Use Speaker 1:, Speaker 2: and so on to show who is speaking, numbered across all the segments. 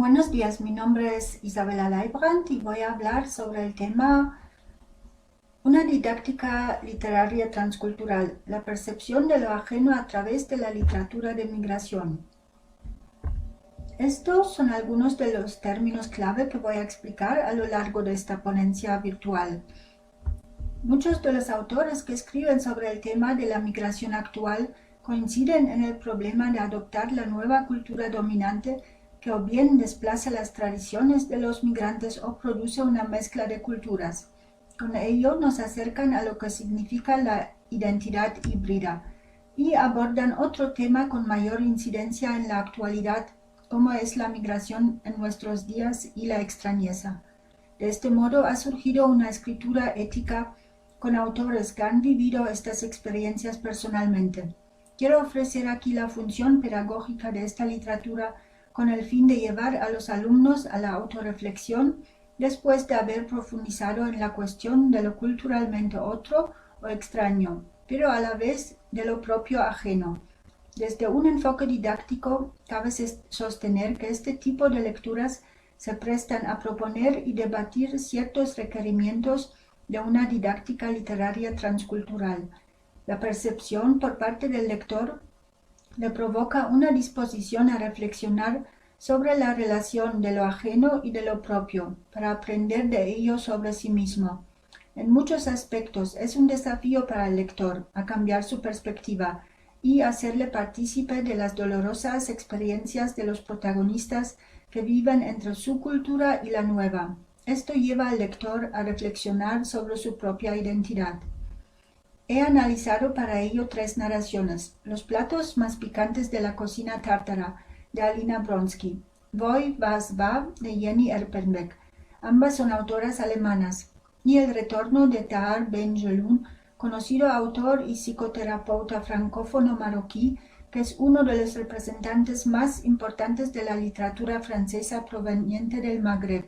Speaker 1: Buenos días, mi nombre es Isabela Leibrand y voy a hablar sobre el tema una didáctica literaria transcultural, la percepción de lo ajeno a través de la literatura de migración. Estos son algunos de los términos clave que voy a explicar a lo largo de esta ponencia virtual. Muchos de los autores que escriben sobre el tema de la migración actual coinciden en el problema de adoptar la nueva cultura dominante que o bien desplaza las tradiciones de los migrantes o produce una mezcla de culturas. Con ello nos acercan a lo que significa la identidad híbrida y abordan otro tema con mayor incidencia en la actualidad, como es la migración en nuestros días y la extrañeza. De este modo ha surgido una escritura ética con autores que han vivido estas experiencias personalmente. Quiero ofrecer aquí la función pedagógica de esta literatura con el fin de llevar a los alumnos a la autorreflexión después de haber profundizado en la cuestión de lo culturalmente otro o extraño, pero a la vez de lo propio ajeno. Desde un enfoque didáctico cabe sostener que este tipo de lecturas se prestan a proponer y debatir ciertos requerimientos de una didáctica literaria transcultural. La percepción por parte del lector le provoca una disposición a reflexionar sobre la relación de lo ajeno y de lo propio, para aprender de ello sobre sí mismo. En muchos aspectos es un desafío para el lector a cambiar su perspectiva y hacerle partícipe de las dolorosas experiencias de los protagonistas que viven entre su cultura y la nueva. Esto lleva al lector a reflexionar sobre su propia identidad. He analizado para ello 3 narraciones: Los platos más picantes de la cocina tártara, de Alina Bronski, Voi, was, va, de Jenny Erpenbeck. Ambas son autoras alemanas. Y El retorno de Tahar Ben Jelloun, conocido autor y psicoterapeuta francófono marroquí, que es uno de los representantes más importantes de la literatura francesa proveniente del Magreb.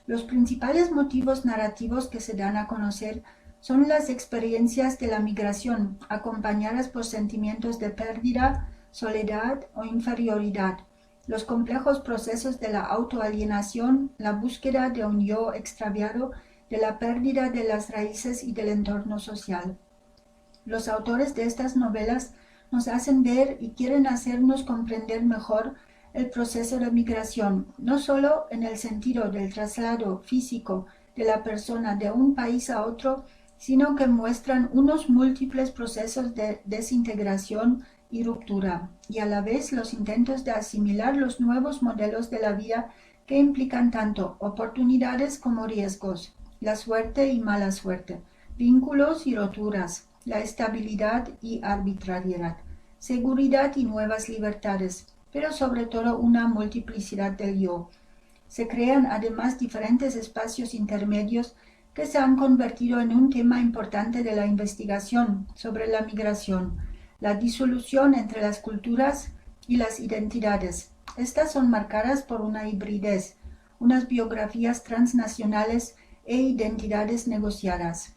Speaker 1: Los principales motivos narrativos que se dan a conocer son las experiencias de la migración, acompañadas por sentimientos de pérdida, soledad o inferioridad, los complejos procesos de la autoalienación, la búsqueda de un yo extraviado, de la pérdida de las raíces y del entorno social. Los autores de estas novelas nos hacen ver y quieren hacernos comprender mejor el proceso de migración, no solo en el sentido del traslado físico de la persona de un país a otro, sino que muestran unos múltiples procesos de desintegración y ruptura, y a la vez los intentos de asimilar los nuevos modelos de la vida que implican tanto oportunidades como riesgos, la suerte y mala suerte, vínculos y roturas, la estabilidad y arbitrariedad, seguridad y nuevas libertades, pero sobre todo una multiplicidad del yo. Se crean además diferentes espacios intermedios que se han convertido en un tema importante de la investigación sobre la migración, la disolución entre las culturas y las identidades. Estas son marcadas por una hibridez, unas biografías transnacionales e identidades negociadas.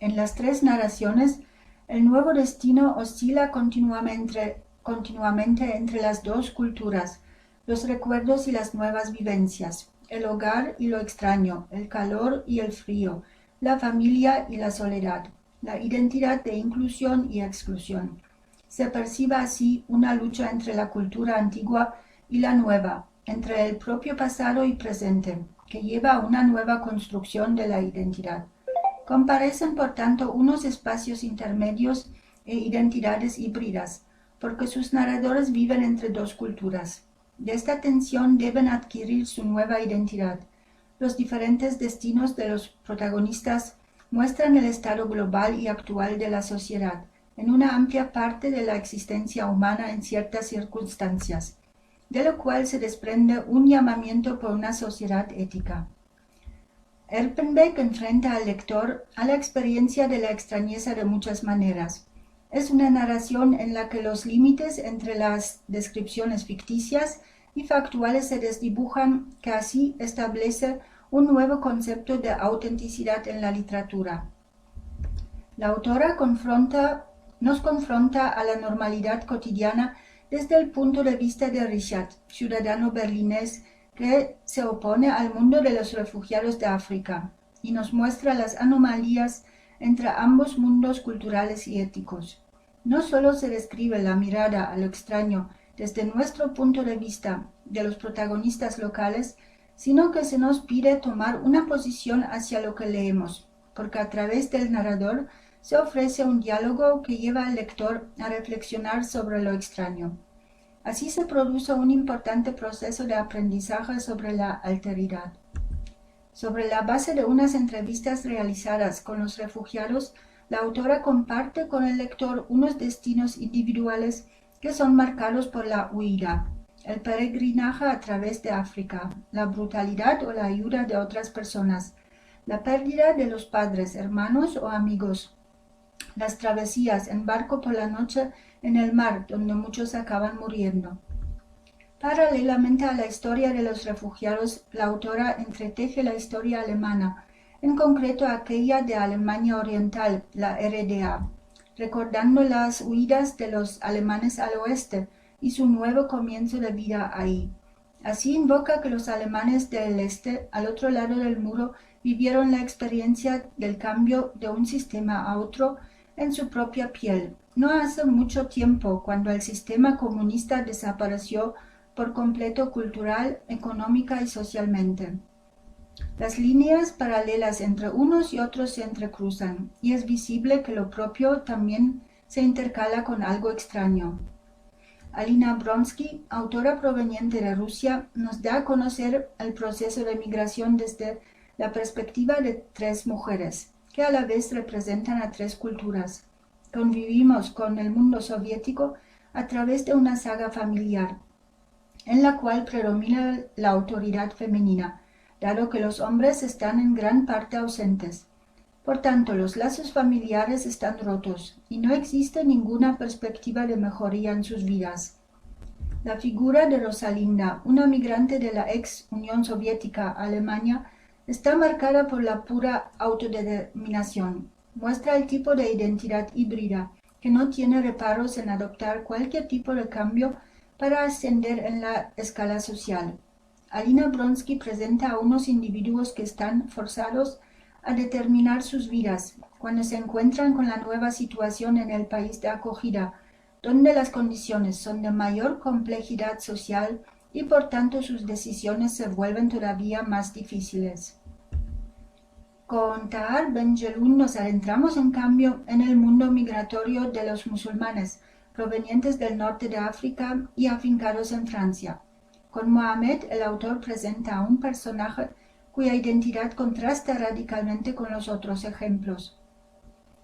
Speaker 1: En las 3 narraciones, el nuevo destino oscila continuamente entre las 2 culturas, los recuerdos y las nuevas vivencias, el hogar y lo extraño, el calor y el frío, la familia y la soledad, la identidad de inclusión y exclusión. Se percibe así una lucha entre la cultura antigua y la nueva, entre el propio pasado y presente, que lleva a una nueva construcción de la identidad. Comparecen, por tanto, unos espacios intermedios e identidades híbridas, porque sus narradores viven entre 2 culturas. De esta tensión deben adquirir su nueva identidad. Los diferentes destinos de los protagonistas muestran el estado global y actual de la sociedad, en una amplia parte de la existencia humana en ciertas circunstancias, de lo cual se desprende un llamamiento por una sociedad ética. Erpenbeck enfrenta al lector a la experiencia de la extrañeza de muchas maneras. Es una narración en la que los límites entre las descripciones ficticias y factuales se desdibujan, que así establece un nuevo concepto de autenticidad en la literatura. La autora nos confronta a la normalidad cotidiana desde el punto de vista de Richard, ciudadano berlinés que se opone al mundo de los refugiados de África, y nos muestra las anomalías entre ambos mundos culturales y éticos. No solo se describe la mirada a lo extraño desde nuestro punto de vista de los protagonistas locales, sino que se nos pide tomar una posición hacia lo que leemos, porque a través del narrador se ofrece un diálogo que lleva al lector a reflexionar sobre lo extraño. Así se produce un importante proceso de aprendizaje sobre la alteridad. Sobre la base de unas entrevistas realizadas con los refugiados, la autora comparte con el lector unos destinos individuales que son marcados por la huida, el peregrinaje a través de África, la brutalidad o la ayuda de otras personas, la pérdida de los padres, hermanos o amigos, las travesías en barco por la noche en el mar, donde muchos acaban muriendo. Paralelamente a la historia de los refugiados, la autora entreteje la historia alemana, en concreto aquella de Alemania Oriental, la RDA, recordando las huidas de los alemanes al oeste y su nuevo comienzo de vida ahí. Así invoca que los alemanes del este, al otro lado del muro, vivieron la experiencia del cambio de un sistema a otro en su propia piel. No hace mucho tiempo, cuando el sistema comunista desapareció por completo cultural, económica y socialmente. Las líneas paralelas entre unos y otros se entrecruzan, y es visible que lo propio también se intercala con algo extraño. Alina Bronsky, autora proveniente de Rusia, nos da a conocer el proceso de migración desde la perspectiva de tres mujeres, que a la vez representan a tres culturas. Convivimos con el mundo soviético a través de una saga familiar, en la cual predomina la autoridad femenina, dado que los hombres están en gran parte ausentes. Por tanto, los lazos familiares están rotos y no existe ninguna perspectiva de mejoría en sus vidas. La figura de Rosalinda, una migrante de la ex Unión Soviética Alemania, está marcada por la pura autodeterminación. Muestra el tipo de identidad híbrida, que no tiene reparos en adoptar cualquier tipo de cambio para ascender en la escala social. Alina Bronsky presenta a unos individuos que están forzados a determinar sus vidas cuando se encuentran con la nueva situación en el país de acogida, donde las condiciones son de mayor complejidad social y por tanto sus decisiones se vuelven todavía más difíciles. Con Tahar Ben-Jelloun nos adentramos en cambio en el mundo migratorio de los musulmanes provenientes del norte de África y afincados en Francia. Con Mohamed, el autor presenta a un personaje cuya identidad contrasta radicalmente con los otros ejemplos,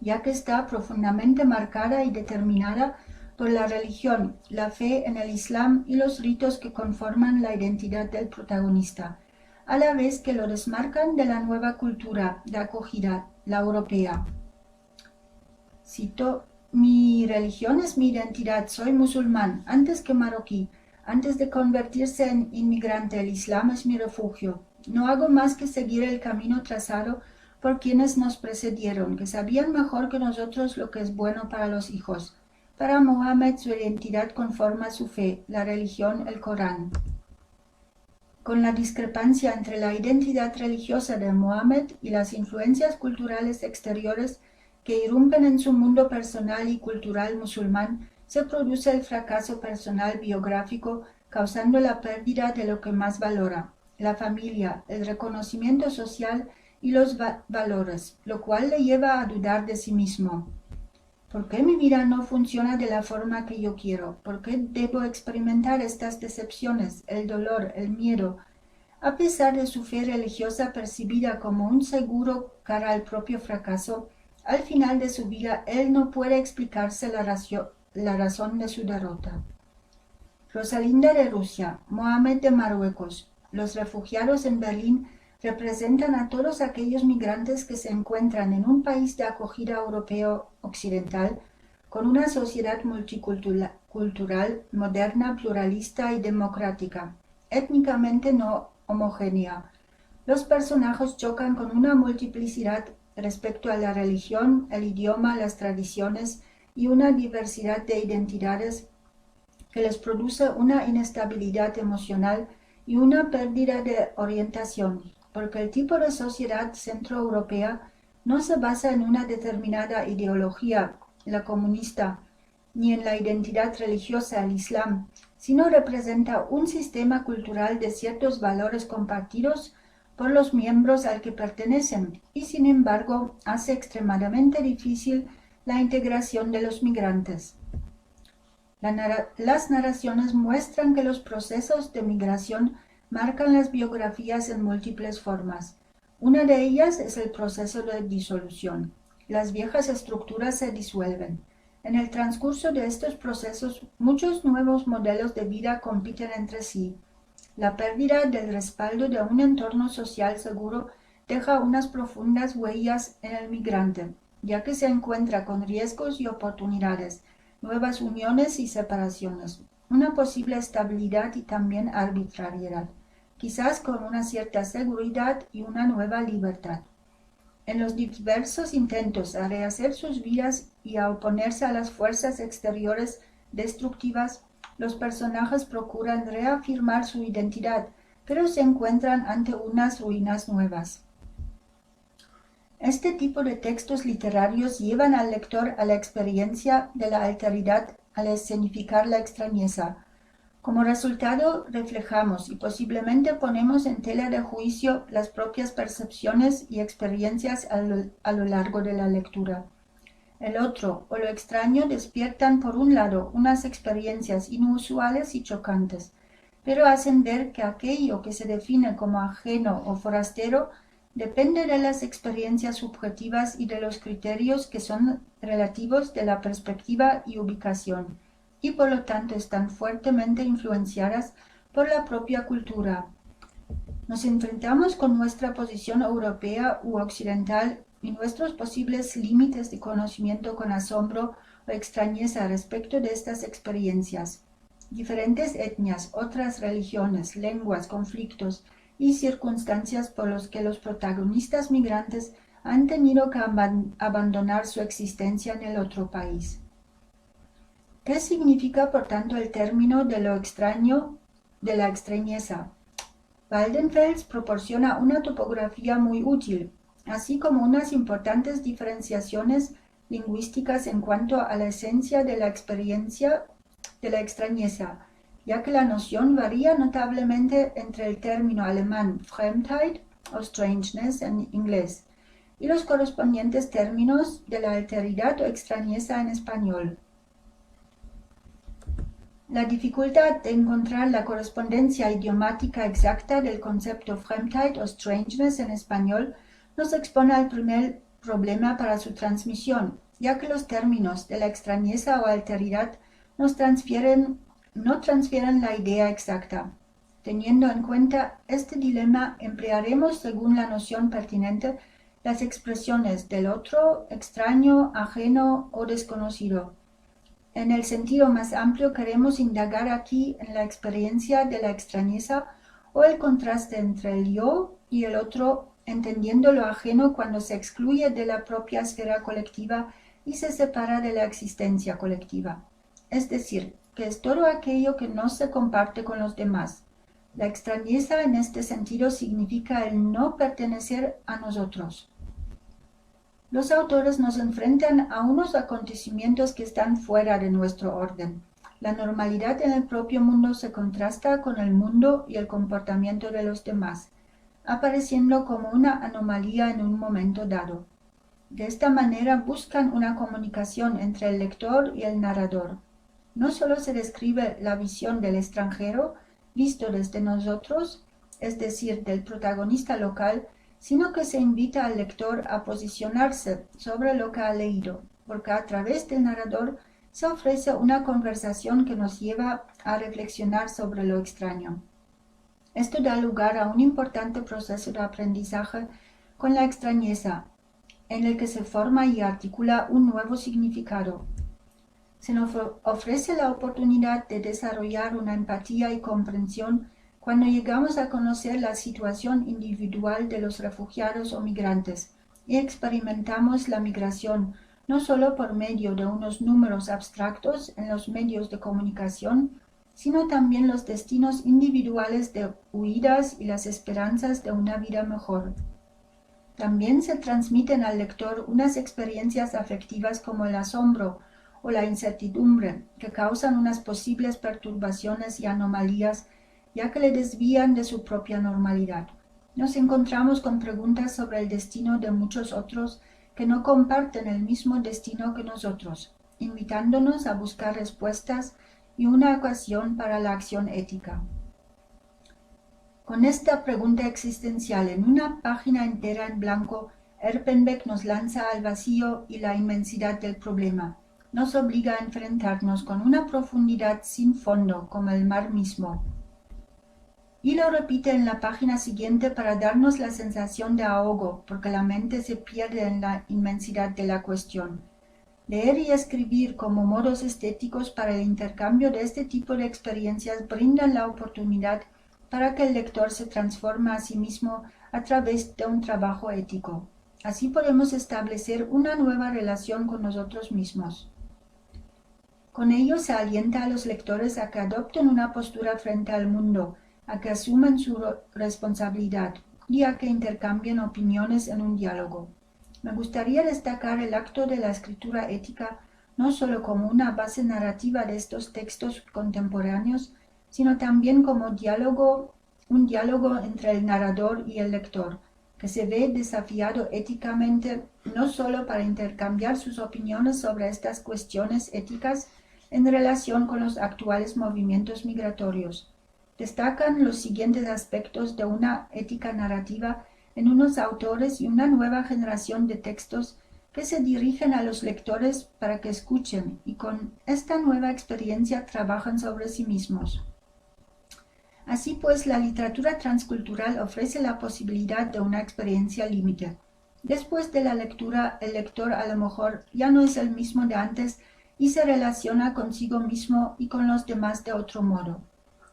Speaker 1: ya que está profundamente marcada y determinada por la religión, la fe en el Islam y los ritos que conforman la identidad del protagonista, a la vez que lo desmarcan de la nueva cultura de acogida, la europea. Cito: mi religión es mi identidad, soy musulmán, antes que marroquí. Antes de convertirse en inmigrante, el Islam es mi refugio. No hago más que seguir el camino trazado por quienes nos precedieron, que sabían mejor que nosotros lo que es bueno para los hijos. Para Mohammed, su identidad conforma su fe, la religión, el Corán. Con la discrepancia entre la identidad religiosa de Mohammed y las influencias culturales exteriores que irrumpen en su mundo personal y cultural musulmán, se produce el fracaso personal biográfico, causando la pérdida de lo que más valora, la familia, el reconocimiento social y los valores, lo cual le lleva a dudar de sí mismo. ¿Por qué mi vida no funciona de la forma que yo quiero? ¿Por qué debo experimentar estas decepciones, el dolor, el miedo? A pesar de su fe religiosa percibida como un seguro cara al propio fracaso, al final de su vida él no puede explicarse la razón de su derrota. Rosalinda de Rusia, Mohamed de Marruecos. Los refugiados en Berlín representan a todos aquellos migrantes que se encuentran en un país de acogida europeo occidental con una sociedad multicultural, moderna, pluralista y democrática, étnicamente no homogénea. Los personajes chocan con una multiplicidad respecto a la religión, el idioma, las tradiciones y una diversidad de identidades que les produce una inestabilidad emocional y una pérdida de orientación, porque el tipo de sociedad centroeuropea no se basa en una determinada ideología, la comunista, ni en la identidad religiosa, el Islam, sino representa un sistema cultural de ciertos valores compartidos por los miembros al que pertenecen y, sin embargo, hace extremadamente difícil la integración de los migrantes. Las narraciones muestran que los procesos de migración marcan las biografías en múltiples formas. Una de ellas es el proceso de disolución. Las viejas estructuras se disuelven. En el transcurso de estos procesos, muchos nuevos modelos de vida compiten entre sí. La pérdida del respaldo de un entorno social seguro deja unas profundas huellas en el migrante, ya que se encuentra con riesgos y oportunidades, nuevas uniones y separaciones, una posible estabilidad y también arbitrariedad, quizás con una cierta seguridad y una nueva libertad. En los diversos intentos a rehacer sus vidas y a oponerse a las fuerzas exteriores destructivas, los personajes procuran reafirmar su identidad, pero se encuentran ante unas ruinas nuevas. Este tipo de textos literarios llevan al lector a la experiencia de la alteridad al escenificar la extrañeza. Como resultado, reflejamos y posiblemente ponemos en tela de juicio las propias percepciones y experiencias a lo largo de la lectura. El otro o lo extraño despiertan por un lado unas experiencias inusuales y chocantes, pero hacen ver que aquello que se define como ajeno o forastero depende de las experiencias subjetivas y de los criterios que son relativos de la perspectiva y ubicación, y por lo tanto están fuertemente influenciadas por la propia cultura. Nos enfrentamos con nuestra posición europea u occidental y nuestros posibles límites de conocimiento con asombro o extrañeza respecto de estas experiencias. Diferentes etnias, otras religiones, lenguas, conflictos y circunstancias por los que los protagonistas migrantes han tenido que abandonar su existencia en el otro país. ¿Qué significa, por tanto, el término de lo extraño, de la extrañeza? Waldenfels proporciona una topografía muy útil, así como unas importantes diferenciaciones lingüísticas en cuanto a la esencia de la experiencia de la extrañeza, ya que la noción varía notablemente entre el término alemán Fremdheit o strangeness en inglés y los correspondientes términos de la alteridad o extrañeza en español. La dificultad de encontrar la correspondencia idiomática exacta del concepto Fremdheit o strangeness en español nos expone al primer problema para su transmisión, ya que los términos de la extrañeza o alteridad no transfieren la idea exacta. Teniendo en cuenta este dilema, emplearemos, según la noción pertinente, las expresiones del otro, extraño, ajeno o desconocido. En el sentido más amplio queremos indagar aquí en la experiencia de la extrañeza o el contraste entre el yo y el otro, entendiendo lo ajeno cuando se excluye de la propia esfera colectiva y se separa de la existencia colectiva. Es decir, que es todo aquello que no se comparte con los demás. La extrañeza en este sentido significa el no pertenecer a nosotros. Los autores nos enfrentan a unos acontecimientos que están fuera de nuestro orden. La normalidad en el propio mundo se contrasta con el mundo y el comportamiento de los demás, apareciendo como una anomalía en un momento dado. De esta manera buscan una comunicación entre el lector y el narrador. No solo se describe la visión del extranjero, visto desde nosotros, es decir, del protagonista local, sino que se invita al lector a posicionarse sobre lo que ha leído, porque a través del narrador se ofrece una conversación que nos lleva a reflexionar sobre lo extraño. Esto da lugar a un importante proceso de aprendizaje con la extrañeza, en el que se forma y articula un nuevo significado. Se nos ofrece la oportunidad de desarrollar una empatía y comprensión cuando llegamos a conocer la situación individual de los refugiados o migrantes y experimentamos la migración no solo por medio de unos números abstractos en los medios de comunicación, sino también los destinos individuales de huidas y las esperanzas de una vida mejor. También se transmiten al lector unas experiencias afectivas como el asombro o la incertidumbre, que causan unas posibles perturbaciones y anomalías, ya que le desvían de su propia normalidad. Nos encontramos con preguntas sobre el destino de muchos otros que no comparten el mismo destino que nosotros, invitándonos a buscar respuestas y una ocasión para la acción ética. Con esta pregunta existencial en una página entera en blanco, Erpenbeck nos lanza al vacío y la inmensidad del problema. Nos obliga a enfrentarnos con una profundidad sin fondo, como el mar mismo. Y lo repite en la página siguiente para darnos la sensación de ahogo, porque la mente se pierde en la inmensidad de la cuestión. Leer y escribir como modos estéticos para el intercambio de este tipo de experiencias brindan la oportunidad para que el lector se transforme a sí mismo a través de un trabajo ético. Así podemos establecer una nueva relación con nosotros mismos. Con ello se alienta a los lectores a que adopten una postura frente al mundo, a que asuman su responsabilidad y a que intercambien opiniones en un diálogo. Me gustaría destacar el acto de la escritura ética no solo como una base narrativa de estos textos contemporáneos, sino también como un diálogo entre el narrador y el lector, que se ve desafiado éticamente no solo para intercambiar sus opiniones sobre estas cuestiones éticas en relación con los actuales movimientos migratorios. Destacan los siguientes aspectos de una ética narrativa en unos autores y una nueva generación de textos que se dirigen a los lectores para que escuchen y con esta nueva experiencia trabajan sobre sí mismos. Así pues, la literatura transcultural ofrece la posibilidad de una experiencia límite. Después de la lectura, el lector a lo mejor ya no es el mismo de antes y se relaciona consigo mismo y con los demás de otro modo.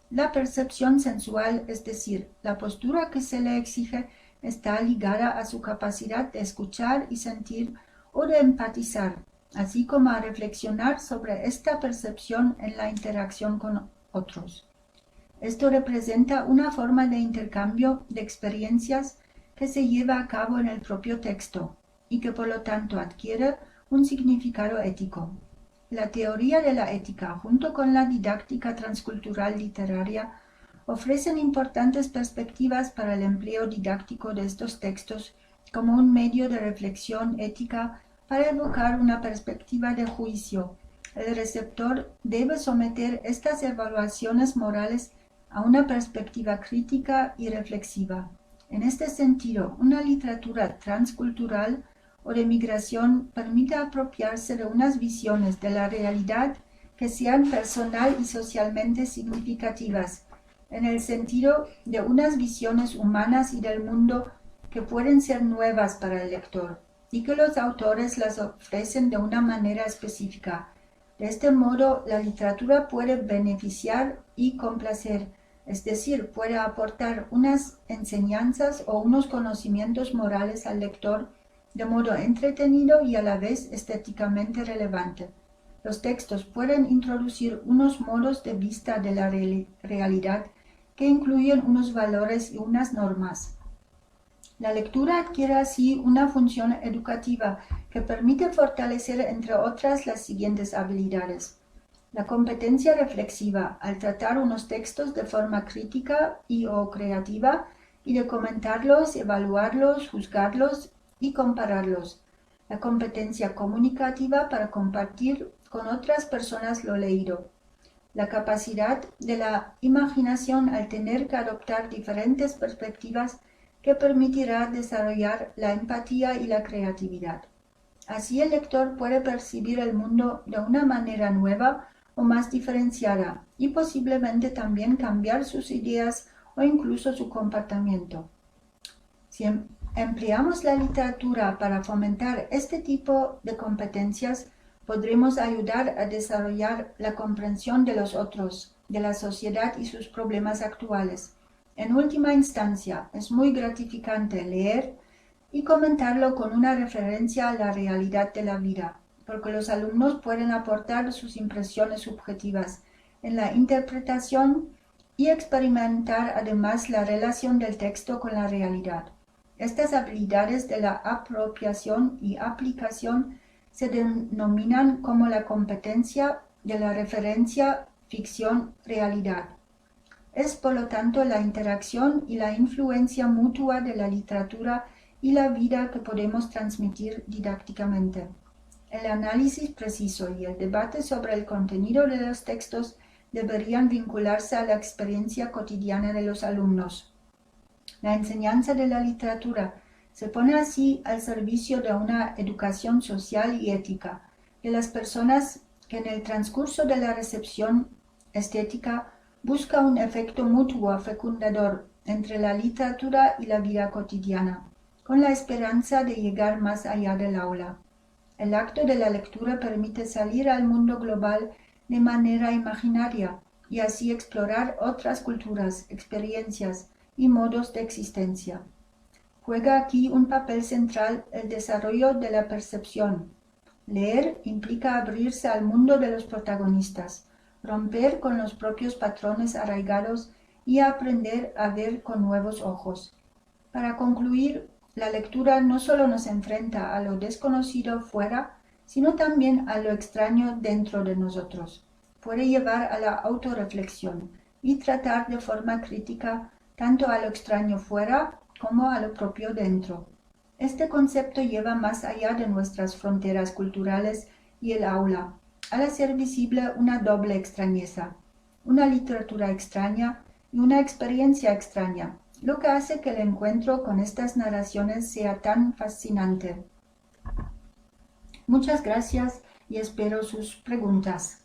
Speaker 1: La percepción sensual, es decir, la postura que se le exige, está ligada a su capacidad de escuchar y sentir o de empatizar, así como a reflexionar sobre esta percepción en la interacción con otros. Esto representa una forma de intercambio de experiencias que se lleva a cabo en el propio texto y que por lo tanto adquiere un significado ético. La teoría de la ética, junto con la didáctica transcultural literaria, ofrecen importantes perspectivas para el empleo didáctico de estos textos como un medio de reflexión ética para evocar una perspectiva de juicio. El receptor debe someter estas evaluaciones morales a una perspectiva crítica y reflexiva. En este sentido, una literatura transcultural o de migración permite apropiarse de unas visiones de la realidad que sean personal y socialmente significativas, en el sentido de unas visiones humanas y del mundo que pueden ser nuevas para el lector, y que los autores las ofrecen de una manera específica. De este modo, la literatura puede beneficiar y complacer, es decir, puede aportar unas enseñanzas o unos conocimientos morales al lector de modo entretenido y a la vez estéticamente relevante. Los textos pueden introducir unos modos de vista de la realidad que incluyen unos valores y unas normas. La lectura adquiere así una función educativa que permite fortalecer, entre otras, las siguientes habilidades. La competencia reflexiva, al tratar unos textos de forma crítica y o creativa, y de comentarlos, evaluarlos, juzgarlos y compararlos. La competencia comunicativa para compartir con otras personas lo leído. La capacidad de la imaginación al tener que adoptar diferentes perspectivas que permitirá desarrollar la empatía y la creatividad. Así el lector puede percibir el mundo de una manera nueva o más diferenciada y posiblemente también cambiar sus ideas o incluso su comportamiento. Si empleamos la literatura para fomentar este tipo de competencias, podremos ayudar a desarrollar la comprensión de los otros, de la sociedad y sus problemas actuales. En última instancia, es muy gratificante leer y comentarlo con una referencia a la realidad de la vida, porque los alumnos pueden aportar sus impresiones subjetivas, en la interpretación y experimentar además la relación del texto con la realidad. Estas habilidades de la apropiación y aplicación se denominan como la competencia de la referencia ficción-realidad. Es por lo tanto la interacción y la influencia mutua de la literatura y la vida que podemos transmitir didácticamente. El análisis preciso y el debate sobre el contenido de los textos deberían vincularse a la experiencia cotidiana de los alumnos. La enseñanza de la literatura se pone así al servicio de una educación social y ética de las personas que en el transcurso de la recepción estética busca un efecto mutuo fecundador entre la literatura y la vida cotidiana, con la esperanza de llegar más allá del aula. El acto de la lectura permite salir al mundo global de manera imaginaria y así explorar otras culturas, experiencias y modos de existencia. Juega aquí un papel central el desarrollo de la percepción. Leer implica abrirse al mundo de los protagonistas, romper con los propios patrones arraigados y aprender a ver con nuevos ojos. Para concluir, la lectura no solo nos enfrenta a lo desconocido fuera, sino también a lo extraño dentro de nosotros. Puede llevar a la autorreflexión y tratar de forma crítica tanto a lo extraño fuera como a lo propio dentro. Este concepto lleva más allá de nuestras fronteras culturales y el aula, al hacer visible una doble extrañeza, una literatura extraña y una experiencia extraña, lo que hace que el encuentro con estas narraciones sea tan fascinante. Muchas gracias y espero sus preguntas.